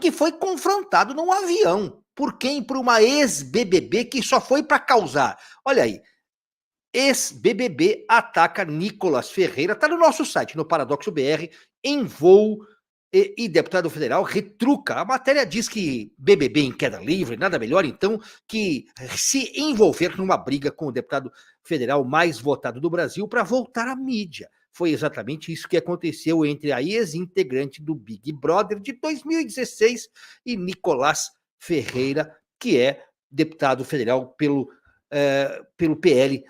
que foi confrontado num avião. Por quem? Por uma ex-BBB que só foi para causar. Olha aí, ex-BBB ataca Nicolas Ferreira, está no nosso site, no Paradoxo BR, em voo, e deputado federal retruca. A matéria diz que BBB em queda livre, nada melhor então que se envolver numa briga com o deputado federal mais votado do Brasil para voltar à mídia. Foi exatamente isso que aconteceu entre a ex-integrante do Big Brother de 2016 e Nicolás Ferreira, que é deputado federal pelo PL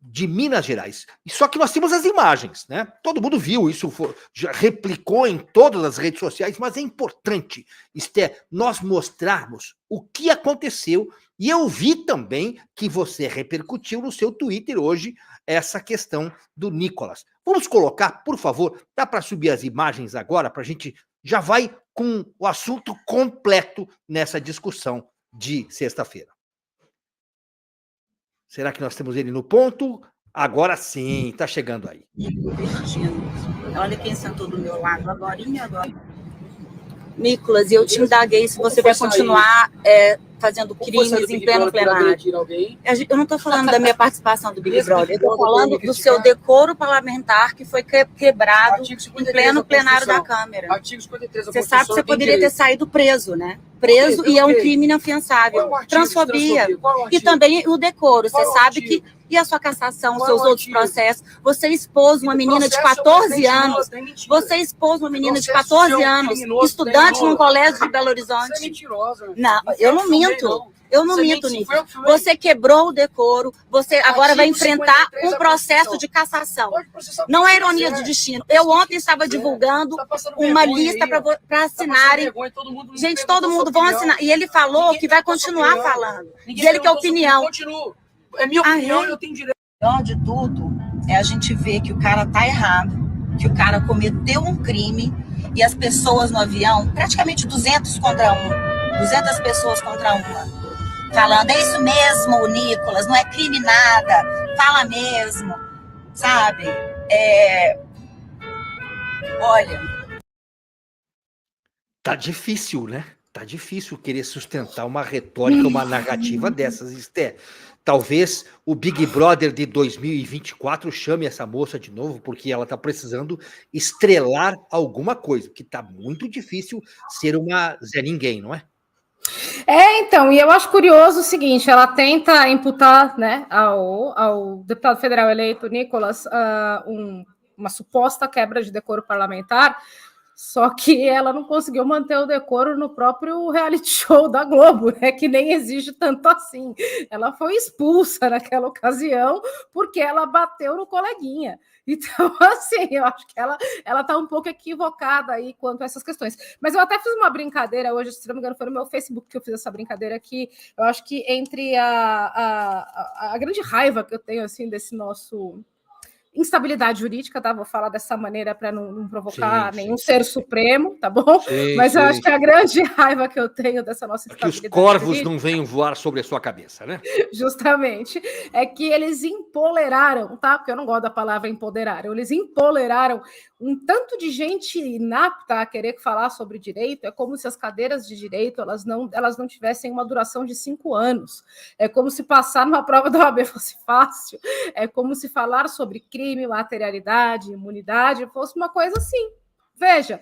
de Minas Gerais. Só que nós temos as imagens, né? Todo mundo viu isso, já replicou em todas as redes sociais, mas é importante, Esther, nós mostrarmos o que aconteceu. E eu vi também que você repercutiu no seu Twitter hoje essa questão do Nicolas. Vamos colocar, por favor, dá para subir as imagens agora, para a gente já vai com o assunto completo nessa discussão de sexta-feira. Será que nós temos ele no ponto? Agora sim, está chegando aí. Olha quem sentou do meu lado agora. Nicolas, eu te indaguei se você vai continuar fazendo crimes em pleno plenário. Eu não estou falando da minha participação do Big Brother, eu estou falando do seu decoro parlamentar que foi quebrado em pleno plenário da Câmara. Você sabe que você poderia ter saído preso, né? Preso, e é um crime inafiançável. Transfobia. E também o decoro. Você sabe que... E a sua cassação, os seus outros processos? Você expôs uma menina de 14 anos. Você expôs uma menina de 14 anos, estudante num colégio de Belo Horizonte. Você é mentirosa. Não, eu não minto. Eu não minto, Nico. Você quebrou o decoro, você agora vai enfrentar um processo de cassação. Não é ironia do destino. Eu ontem estava divulgando uma lista para assinarem. Gente, todo mundo vai assinar. E ele falou que vai continuar falando. E ele quer opinião. É minha opinião e eu tenho direito. O pior de tudo é a gente ver que o cara tá errado, que o cara cometeu um crime e as pessoas no avião, praticamente 200 contra 1, 200 pessoas contra 1, falando, é isso mesmo, Nicolas, não é crime nada, fala mesmo, sabe? Olha... Tá difícil, né? Tá difícil querer sustentar uma retórica, uma narrativa dessas, Esther. Talvez o Big Brother de 2024 chame essa moça de novo, porque ela está precisando estrelar alguma coisa, que está muito difícil ser uma Zé Ninguém, não é? Então, e eu acho curioso o seguinte, ela tenta imputar, né, ao deputado federal eleito, Nicolas, uma suposta quebra de decoro parlamentar, só que ela não conseguiu manter o decoro no próprio reality show da Globo, né, que nem exige tanto assim. Ela foi expulsa naquela ocasião porque ela bateu no coleguinha. Então, assim, eu acho que ela está um pouco equivocada aí quanto a essas questões. Mas eu até fiz uma brincadeira hoje, se não me engano, foi no meu Facebook que eu fiz essa brincadeira aqui. Eu acho que entre a grande raiva que eu tenho, assim, desse nosso... instabilidade jurídica, tá? Vou falar dessa maneira para não provocar nenhum ser supremo, tá bom? Mas eu acho que a grande raiva que eu tenho dessa nossa instabilidade que os corvos jurídica, não venham voar sobre a sua cabeça, né? Justamente, é que eles empoderaram, tá? Porque eu não gosto da palavra empoderaram, eles empoderaram um tanto de gente inapta a querer falar sobre direito. É como se as cadeiras de direito elas não tivessem uma duração de 5 anos. É como se passar numa prova da OAB fosse fácil. É como se falar sobre crime, materialidade, imunidade fosse uma coisa assim. Veja,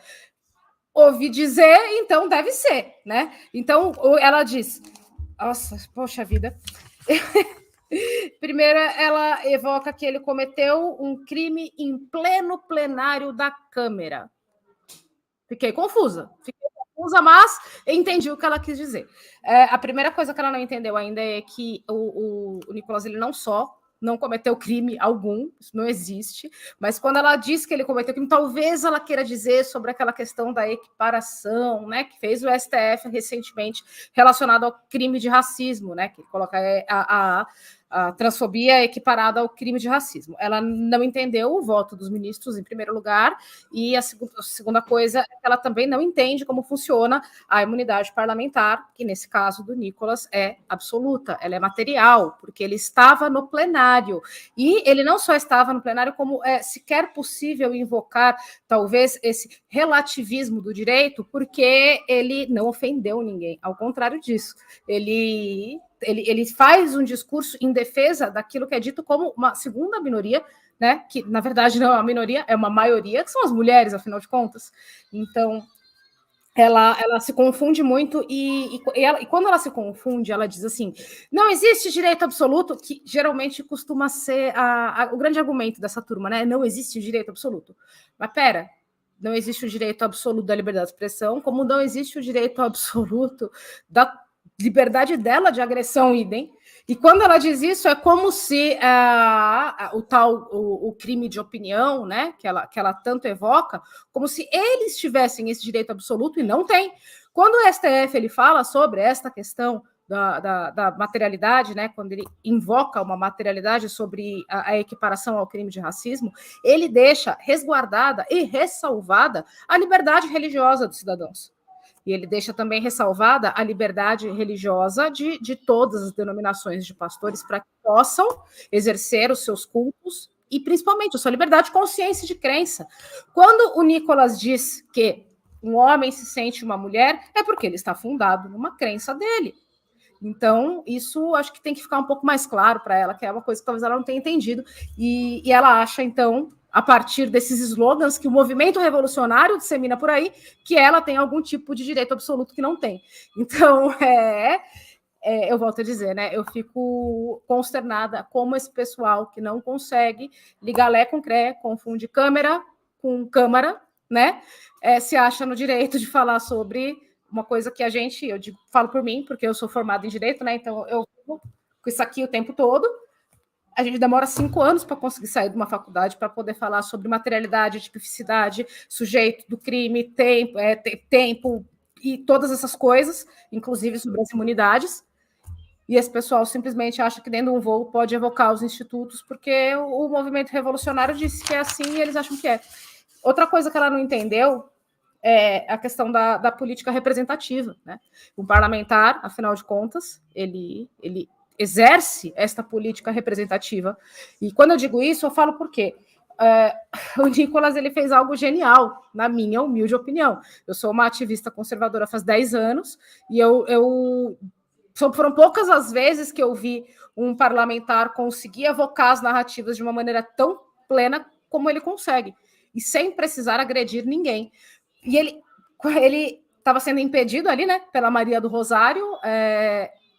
ouvi dizer, então deve ser, né? Então ela diz, nossa, poxa vida. Primeiro, ela evoca que ele cometeu um crime em pleno plenário da Câmara. Fiquei confusa, mas entendi o que ela quis dizer. A primeira coisa que ela não entendeu ainda é que o Nicolas ele não só não cometeu crime algum, isso não existe, mas quando ela diz que ele cometeu crime, talvez ela queira dizer sobre aquela questão da equiparação, né, que fez o STF recentemente relacionado ao crime de racismo, né, que coloca a transfobia equiparada ao crime de racismo. Ela não entendeu o voto dos ministros, em primeiro lugar, e a segunda coisa é que ela também não entende como funciona a imunidade parlamentar, que nesse caso do Nicolas é absoluta, ela é material, porque ele estava no plenário, e ele não só estava no plenário, como é sequer possível invocar, talvez, esse relativismo do direito, porque ele não ofendeu ninguém, ao contrário disso, ele faz um discurso em defesa daquilo que é dito como uma segunda minoria, né? Que na verdade não é uma minoria, é uma maioria, que são as mulheres, afinal de contas. Então, ela se confunde muito e quando ela se confunde, ela diz assim: não existe direito absoluto, que geralmente costuma ser o grande argumento dessa turma, né? Não existe direito absoluto. Mas pera, não existe o direito absoluto da liberdade de expressão, como não existe o direito absoluto da liberdade dela de agressão, idem. E quando ela diz isso, é como se o crime de opinião, né, que ela tanto evoca, como se eles tivessem esse direito absoluto e não tem. Quando o STF ele fala sobre esta questão da materialidade, né, quando ele invoca uma materialidade sobre a equiparação ao crime de racismo, ele deixa resguardada e ressalvada a liberdade religiosa dos cidadãos. E ele deixa também ressalvada a liberdade religiosa de todas as denominações de pastores para que possam exercer os seus cultos e, principalmente, a sua liberdade de consciência e de crença. Quando o Nicolas diz que um homem se sente uma mulher, é porque ele está fundado numa crença dele. Então, isso acho que tem que ficar um pouco mais claro para ela, que é uma coisa que talvez ela não tenha entendido. E ela acha, então, a partir desses slogans que o movimento revolucionário dissemina por aí, que ela tem algum tipo de direito absoluto que não tem. Então, eu volto a dizer, né? Eu fico consternada como esse pessoal que não consegue ligar Lé com Cré, confunde câmera com câmara, né? Se acha no direito de falar sobre uma coisa que falo por mim, porque eu sou formada em direito, né? Então eu fico com isso aqui o tempo todo. A gente demora 5 anos para conseguir sair de uma faculdade para poder falar sobre materialidade, tipificidade, sujeito do crime, tempo e todas essas coisas, inclusive sobre as imunidades. E esse pessoal simplesmente acha que dentro de um voo pode evocar os institutos, porque o movimento revolucionário disse que é assim e eles acham que é. Outra coisa que ela não entendeu é a questão da política representativa, né? O parlamentar, afinal de contas, ele exerce esta política representativa. E quando eu digo isso, eu falo por quê? O Nicolas ele fez algo genial, na minha humilde opinião. Eu sou uma ativista conservadora faz 10 anos e foram poucas as vezes que eu vi um parlamentar conseguir evocar as narrativas de uma maneira tão plena como ele consegue, e sem precisar agredir ninguém. E ele estava sendo impedido ali, né, pela Maria do Rosário,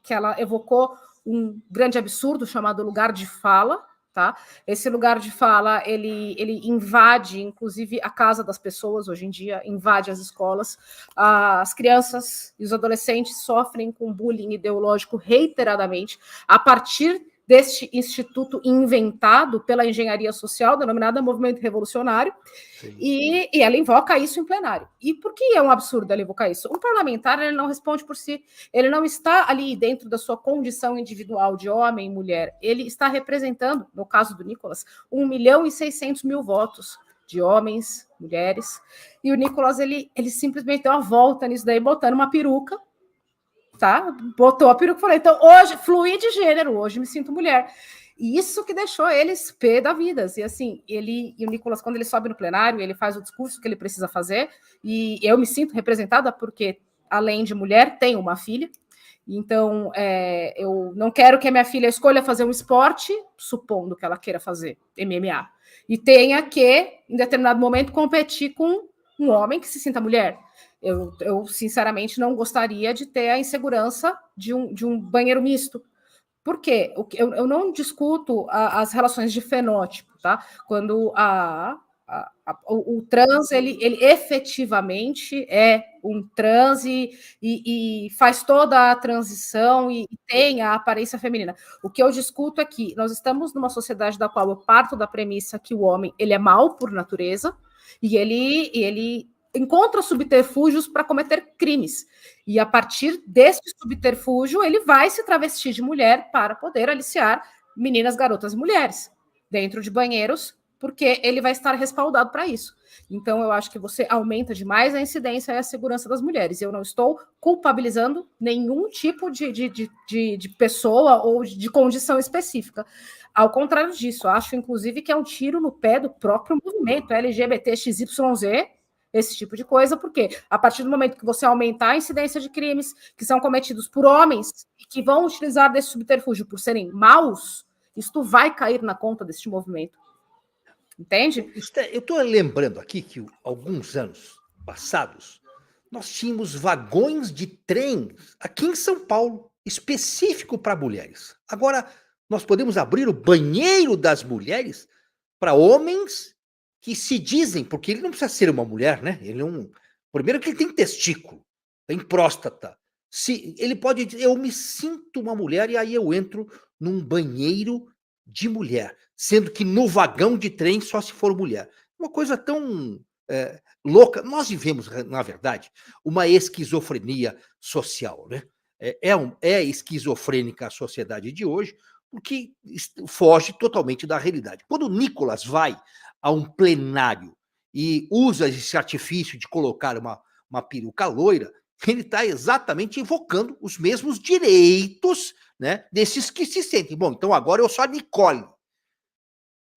que ela evocou um grande absurdo chamado lugar de fala, tá? Esse lugar de fala, ele invade, inclusive, a casa das pessoas, hoje em dia, invade as escolas. As crianças e os adolescentes sofrem com bullying ideológico reiteradamente, a partir deste instituto inventado pela engenharia social, denominada Movimento Revolucionário, e ela invoca isso em plenário. E por que é um absurdo ela invocar isso? Um parlamentar, ele não responde por si, ele não está ali dentro da sua condição individual de homem e mulher, ele está representando, no caso do Nicolas, 1.600.000 votos de homens, mulheres, e o Nicolas, ele simplesmente deu uma volta nisso daí, botando uma peruca, tá? Botou a peruca e falou, então hoje, fluir de gênero, hoje me sinto mulher. E isso que deixou eles pé da vida. E assim, e o Nicolas, quando ele sobe no plenário, ele faz o discurso que ele precisa fazer, e eu me sinto representada porque, além de mulher, tenho uma filha. Então, eu não quero que a minha filha escolha fazer um esporte, supondo que ela queira fazer MMA, e tenha que, em determinado momento, competir com um homem que se sinta mulher. Eu sinceramente, não gostaria de ter a insegurança de um banheiro misto. Por quê? Eu não discuto as relações de fenótipo, tá? Quando o trans, ele efetivamente é um trans e faz toda a transição e tem a aparência feminina. O que eu discuto é que nós estamos numa sociedade da qual eu parto da premissa que o homem, ele é mau por natureza e ele encontra subterfúgios para cometer crimes. E a partir desse subterfúgio, ele vai se travestir de mulher para poder aliciar meninas, garotas e mulheres dentro de banheiros, porque ele vai estar respaldado para isso. Então, eu acho que você aumenta demais a incidência e a segurança das mulheres. Eu não estou culpabilizando nenhum tipo de pessoa ou de condição específica. Ao contrário disso, acho, inclusive, que é um tiro no pé do próprio movimento LGBTXYZ, esse tipo de coisa, porque a partir do momento que você aumentar a incidência de crimes que são cometidos por homens e que vão utilizar desse subterfúgio por serem maus, isto vai cair na conta deste movimento. Entende? Eu estou lembrando aqui que alguns anos passados nós tínhamos vagões de trem aqui em São Paulo, específico para mulheres. Agora, nós podemos abrir o banheiro das mulheres para homens que se dizem, porque ele não precisa ser uma mulher, né? Ele é primeiro que ele tem testículo, tem próstata. Ele pode dizer, eu me sinto uma mulher e aí eu entro num banheiro de mulher, sendo que no vagão de trem só se for mulher. Uma coisa tão louca. Nós vivemos, na verdade, uma esquizofrenia social, né? É esquizofrênica a sociedade de hoje, porque foge totalmente da realidade. Quando o Nicolas vai a um plenário e usa esse artifício de colocar uma peruca loira, ele está exatamente invocando os mesmos direitos, né, desses que se sentem. Bom, então agora eu sou a Nicole.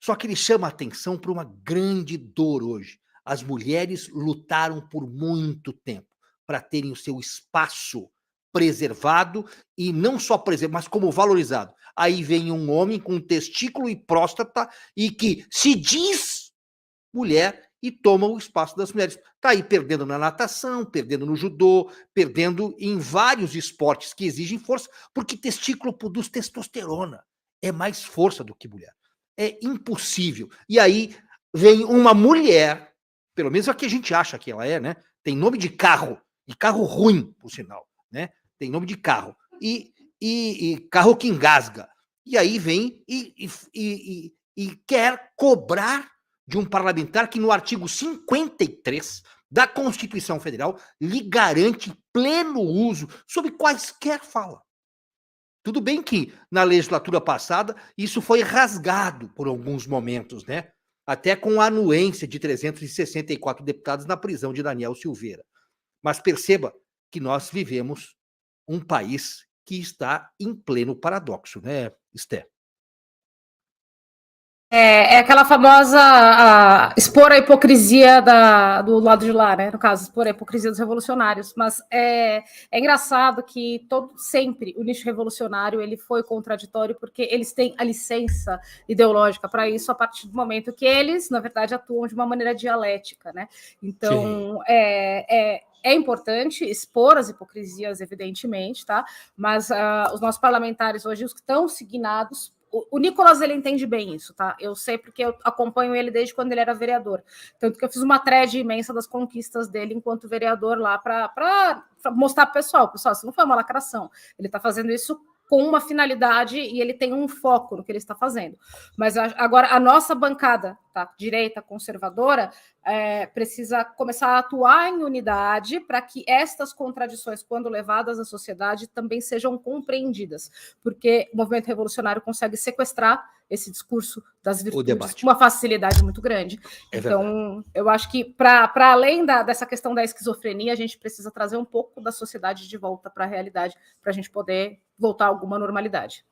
Só que ele chama a atenção para uma grande dor hoje. As mulheres lutaram por muito tempo para terem o seu espaço preservado, e não só preservado, mas como valorizado. Aí vem um homem com testículo e próstata e que se diz mulher e toma o espaço das mulheres. Está aí perdendo na natação, perdendo no judô, perdendo em vários esportes que exigem força, porque testículo produz testosterona. É mais força do que mulher. É impossível. E aí vem uma mulher, pelo menos a que a gente acha que ela é, né? Tem nome de carro, e carro ruim, por sinal, né? Tem nome de carro. E carro que engasga. E aí vem e quer cobrar de um parlamentar que no artigo 53 da Constituição Federal lhe garante pleno uso sobre quaisquer fala. Tudo bem que na legislatura passada isso foi rasgado por alguns momentos, né? Até com a anuência de 364 deputados na prisão de Daniel Silveira. Mas perceba que nós vivemos um país que está em pleno paradoxo, né, Esther? É aquela famosa expor a hipocrisia do lado de lá, né? No caso, expor a hipocrisia dos revolucionários. Mas é engraçado que sempre o nicho revolucionário ele foi contraditório, porque eles têm a licença ideológica para isso a partir do momento que eles, na verdade, atuam de uma maneira dialética, né? Então, é importante expor as hipocrisias, evidentemente, tá? Mas os nossos parlamentares hoje, os que estão signados. O Nicolas, ele entende bem isso, tá? Eu sei porque eu acompanho ele desde quando ele era vereador. Tanto que eu fiz uma thread imensa das conquistas dele enquanto vereador lá para mostrar para o pessoal. Pessoal, isso não foi uma lacração. Ele está fazendo isso com uma finalidade e ele tem um foco no que ele está fazendo. Mas agora a nossa bancada, tá, direita, conservadora, precisa começar a atuar em unidade para que estas contradições, quando levadas à sociedade, também sejam compreendidas, porque o movimento revolucionário consegue sequestrar esse discurso das virtudes com uma facilidade muito grande. Então, eu acho que para além dessa questão da esquizofrenia, a gente precisa trazer um pouco da sociedade de volta para a realidade, para a gente poder voltar a alguma normalidade.